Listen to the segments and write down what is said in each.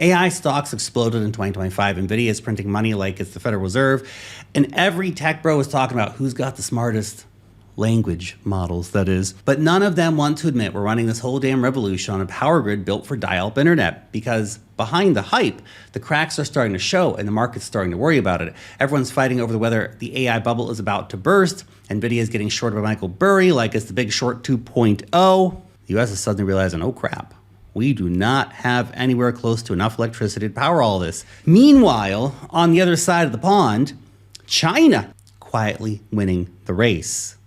AI stocks exploded in 2025. NVIDIA is printing money like it's the Federal Reserve. And every tech bro is talking about who's got the smartest language models, that is. But none of them want to admit we're running this whole damn revolution on a power grid built for dial-up internet, because behind the hype, the cracks are starting to show and the market's starting to worry about it. Everyone's fighting over whether the AI bubble is about to burst. NVIDIA is getting shorted by Michael Burry like it's the big short 2.0. The US is suddenly realizing, oh crap, we do not have anywhere close to enough electricity to power all this. Meanwhile, on the other side of the pond, China quietly winning the race.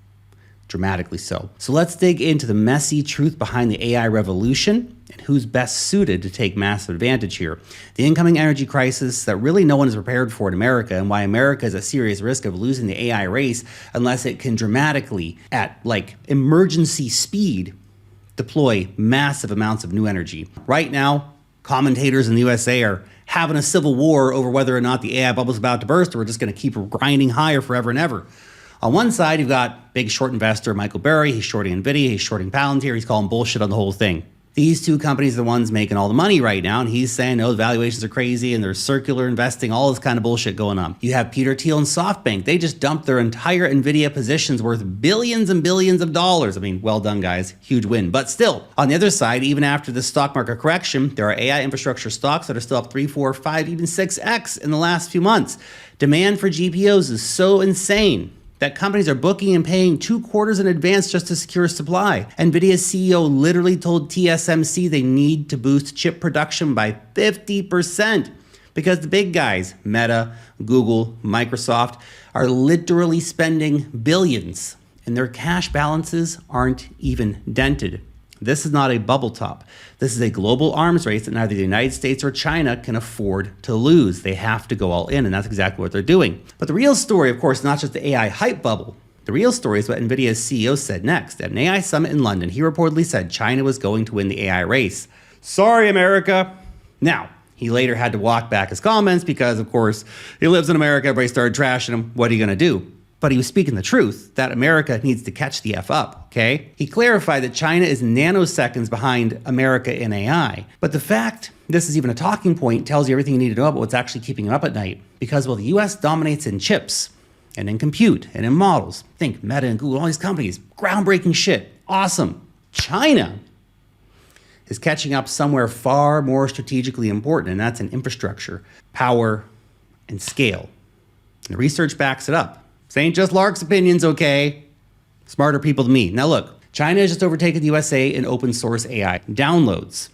Dramatically so. So let's dig into the messy truth behind the AI revolution and who's best suited to take massive advantage here. The incoming energy crisis that really no one is prepared for in America, and why America is at serious risk of losing the AI race unless it can dramatically, at like emergency speed, deploy massive amounts of new energy. Right now, commentators in the USA are having a civil war over whether or not the AI bubble is about to burst, or we're just going to keep grinding higher forever and ever. On one side, you've got big short investor Michael Burry. He's shorting NVIDIA, he's shorting Palantir, he's calling bullshit on the whole thing. These two companies are the ones making all the money right now, and he's saying, no, the valuations are crazy and there's circular investing, all this kind of bullshit going on. You have Peter Thiel and SoftBank. They just dumped their entire NVIDIA positions worth billions and billions of dollars. I mean, well done, guys. Huge win. But still, on the other side, even after the stock market correction, there are AI infrastructure stocks that are still up 3, 4, 5, even 6x in the last few months. Demand for GPUs is so insane that companies are booking and paying 2 quarters in advance just to secure supply. NVIDIA's CEO literally told TSMC they need to boost chip production by 50% because the big guys, Meta, Google, Microsoft, are literally spending billions and their cash balances aren't even dented. This is not a bubble top. This is a global arms race that neither the United States or China can afford to lose. They have to go all in, and that's exactly what they're doing. But the real story, of course, is not just the AI hype bubble. The real story is what NVIDIA's CEO said next. At an AI summit in London, he reportedly said China was going to win the AI race. Sorry, America. Now, he later had to walk back his comments because, of course, he lives in America. Everybody started trashing him. What are you going to do? But he was speaking the truth, that America needs to catch the F up, okay? He clarified that China is nanoseconds behind America in AI. But the fact this is even a talking point tells you everything you need to know about what's actually keeping him up at night. Because while the US dominates in chips and in compute and in models, think Meta and Google, all these companies, groundbreaking shit, awesome. China is catching up somewhere far more strategically important, and that's in infrastructure, power, and scale. And the research backs it up. This ain't just Lark's opinions, okay? Smarter people than me. Now look, China has just overtaken the USA in open source AI downloads.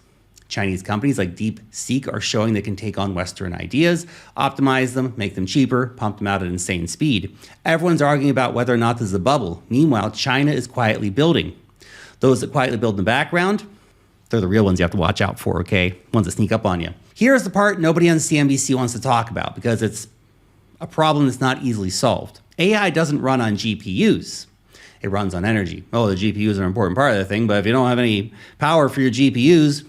Chinese companies like DeepSeek are showing they can take on Western ideas, optimize them, make them cheaper, pump them out at insane speed. Everyone's arguing about whether or not this is a bubble. Meanwhile, China is quietly building. Those that quietly build in the background, they're the real ones you have to watch out for, okay? Ones that sneak up on you. Here's the part nobody on CNBC wants to talk about because it's a problem that's not easily solved. AI doesn't run on GPUs. It runs on energy. Oh, the GPUs are an important part of the thing, but if you don't have any power for your GPUs,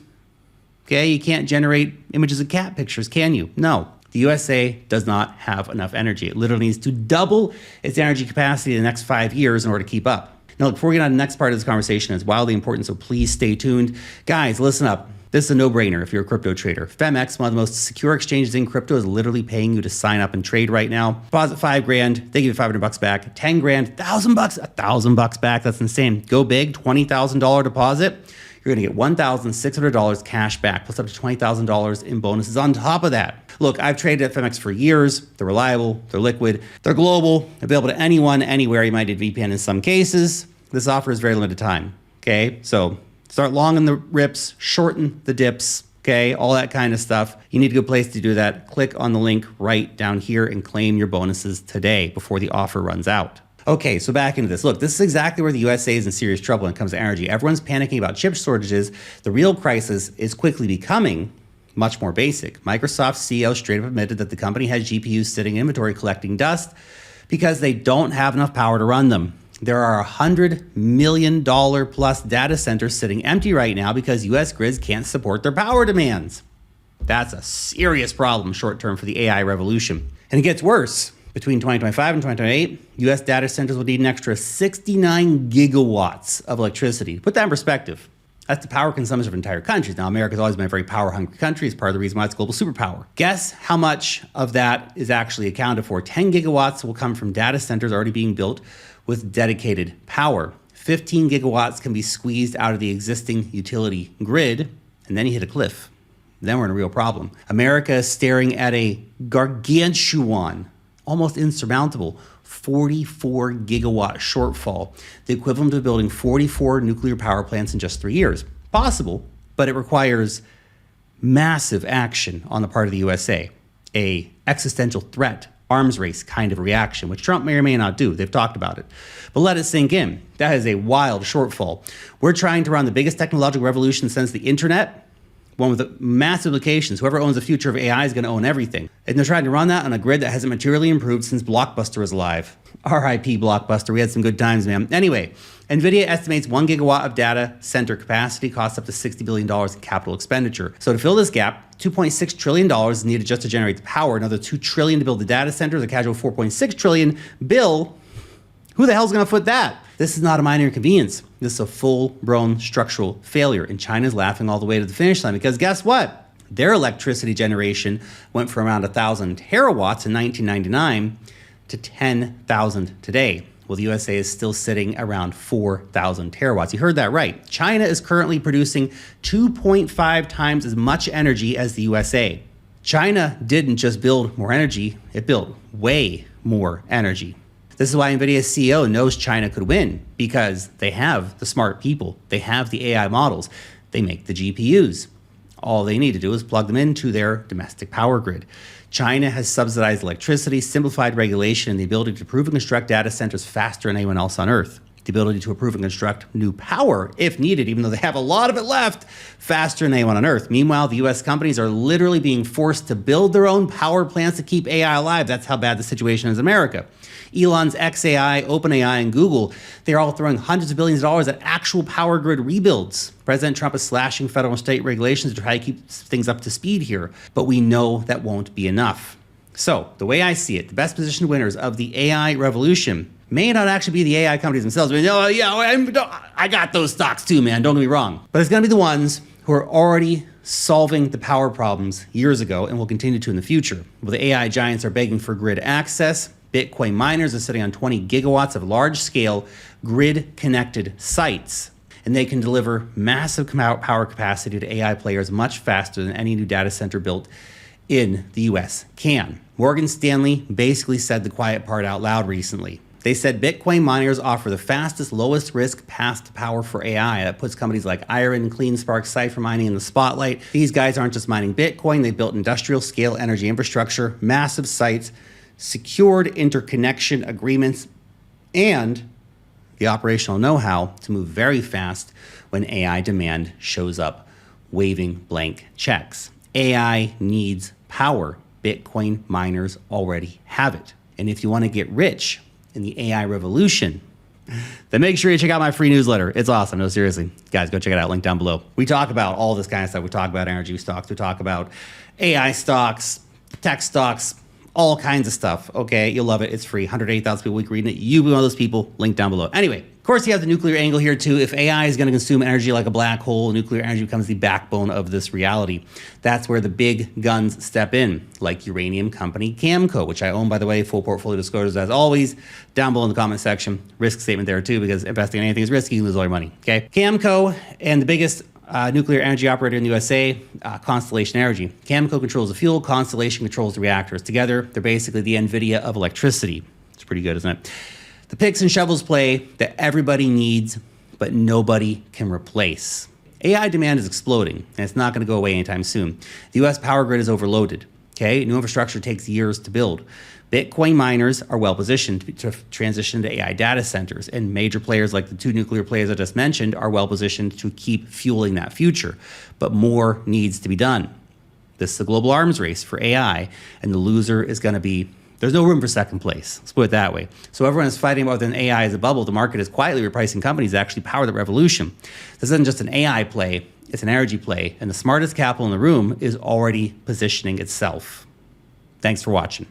okay, you can't generate images of cat pictures, can you? No. The USA does not have enough energy. It literally needs to double its energy capacity in the next 5 years in order to keep up. Now, look, before we get on to the next part of this conversation, it's wildly important, so please stay tuned. Guys, listen up. This is a no-brainer if you're a crypto trader. FEMX, one of the most secure exchanges in crypto, is literally paying you to sign up and trade right now. Deposit $5,000, they give you $500 back. 10 grand, $1,000, $1,000 back. That's insane. Go big, $20,000 deposit. You're gonna get $1,600 cash back, plus up to $20,000 in bonuses on top of that. Look, I've traded at FEMX for years. They're reliable, they're liquid, they're global, available to anyone, anywhere. You might need VPN in some cases. This offer is very limited time, okay? So start long in the rips, shorten the dips, okay? All that kind of stuff. You need a good place to do that. Click on the link right down here and claim your bonuses today before the offer runs out. Okay, so back into this. Look, this is exactly where the USA is in serious trouble when it comes to energy. Everyone's panicking about chip shortages. The real crisis is quickly becoming much more basic. Microsoft's CEO straight up admitted that the company has GPUs sitting in inventory collecting dust because they don't have enough power to run them. There are $100 million plus data centers sitting empty right now because US grids can't support their power demands. That's a serious problem short term for the AI revolution. And it gets worse. Between 2025 and 2028, US data centers will need an extra 69 gigawatts of electricity. To put that in perspective, That's the power consumption of entire countries. Now, America's always been a very power-hungry country. It's part of the reason why it's a global superpower. Guess how much of that is actually accounted for? 10 gigawatts will come from data centers already being built with dedicated power. 15 gigawatts can be squeezed out of the existing utility grid, and then you hit a cliff. Then we're in a real problem. America is staring at a gargantuan, almost insurmountable, 44 gigawatt shortfall, the equivalent of building 44 nuclear power plants in just 3 years. Possible, but it requires massive action on the part of the USA, a existential threat, arms race kind of reaction, which Trump may or may not do. They've talked about it. But let it sink in. That is a wild shortfall. We're trying to run the biggest technological revolution since the internet, one with massive implications. Whoever owns the future of AI is going to own everything. And they're trying to run that on a grid that hasn't materially improved since Blockbuster was alive. RIP Blockbuster. We had some good times, man. Anyway, NVIDIA estimates 1 gigawatt of data center capacity costs up to $60 billion in capital expenditure. So to fill this gap, $2.6 trillion is needed just to generate the power, another $2 trillion to build the data centers, a casual $4.6 trillion bill. Who the hell's going to foot that? This is not a minor inconvenience. This is a full-blown structural failure, and China's laughing all the way to the finish line because guess what? Their electricity generation went from around 1,000 terawatts in 1999 to 10,000 today. Well, the USA is still sitting around 4,000 terawatts. You heard that right. China is currently producing 2.5 times as much energy as the USA. China didn't just build more energy, it built way more energy. This is why NVIDIA's CEO knows China could win, because they have the smart people, they have the AI models, they make the GPUs. All they need to do is plug them into their domestic power grid. China has subsidized electricity, simplified regulation, and the ability to approve and construct data centers faster than anyone else on Earth. The ability to approve and construct new power, if needed, even though they have a lot of it left, faster than anyone on Earth. Meanwhile, the US companies are literally being forced to build their own power plants to keep AI alive. That's how bad the situation is in America. Elon's XAI, OpenAI, and Google, they're all throwing hundreds of billions of dollars at actual power grid rebuilds. President Trump is slashing federal and state regulations to try to keep things up to speed here, but we know that won't be enough. So, the way I see it, the best positioned winners of the AI revolution may not actually be the AI companies themselves. I mean, oh, yeah, I got those stocks too, man, don't get me wrong. But it's gonna be the ones who are already solving the power problems years ago and will continue to in the future. Well, the AI giants are begging for grid access. Bitcoin miners are sitting on 20 gigawatts of large-scale grid-connected sites, and they can deliver massive power capacity to AI players much faster than any new data center built in the US can. Morgan Stanley basically said the quiet part out loud recently. They said Bitcoin miners offer the fastest, lowest risk path to power for AI. That puts companies like Iron, CleanSpark, Cypher Mining in the spotlight. These guys aren't just mining Bitcoin, they built industrial scale energy infrastructure, massive sites, secured interconnection agreements, and the operational know-how to move very fast when AI demand shows up, waving blank checks. AI needs power. Bitcoin miners already have it. And if you want to get rich in the AI revolution, then make sure you check out my free newsletter. It's awesome. No, seriously. Guys, go check it out. Link down below. We talk about all this kind of stuff. We talk about energy stocks. We talk about AI stocks, tech stocks, all kinds of stuff. Okay, you'll love it. It's free. 180,000 people a week reading it. You be one of those people. Link down below. Anyway, of course, you have the nuclear angle here too. If AI is going to consume energy like a black hole, nuclear energy becomes the backbone of this reality. That's where the big guns step in, like uranium company Cameco, which I own, by the way. Full portfolio disclosures, as always, down below in the comment section. Risk statement there too, because investing in anything is risky. You can lose all your money. Okay, Cameco and the biggest nuclear energy operator in the USA, Constellation Energy. Cameco controls the fuel, Constellation controls the reactors. Together, they're basically the NVIDIA of electricity. It's pretty good, isn't it? The picks and shovels play that everybody needs, but nobody can replace. AI demand is exploding, and it's not going to go away anytime soon. The US power grid is overloaded. Okay, new infrastructure takes years to build. Bitcoin miners are well positioned to transition to AI data centers, and major players like the two nuclear players I just mentioned are well positioned to keep fueling that future. But more needs to be done. This is a global arms race for AI, and the loser is going to be, there's no room for second place. Let's put it that way. So everyone is fighting about whether AI is a bubble. The market is quietly repricing companies that actually power the revolution. This isn't just an AI play, it's an energy play, and the smartest capital in the room is already positioning itself. Thanks for watching.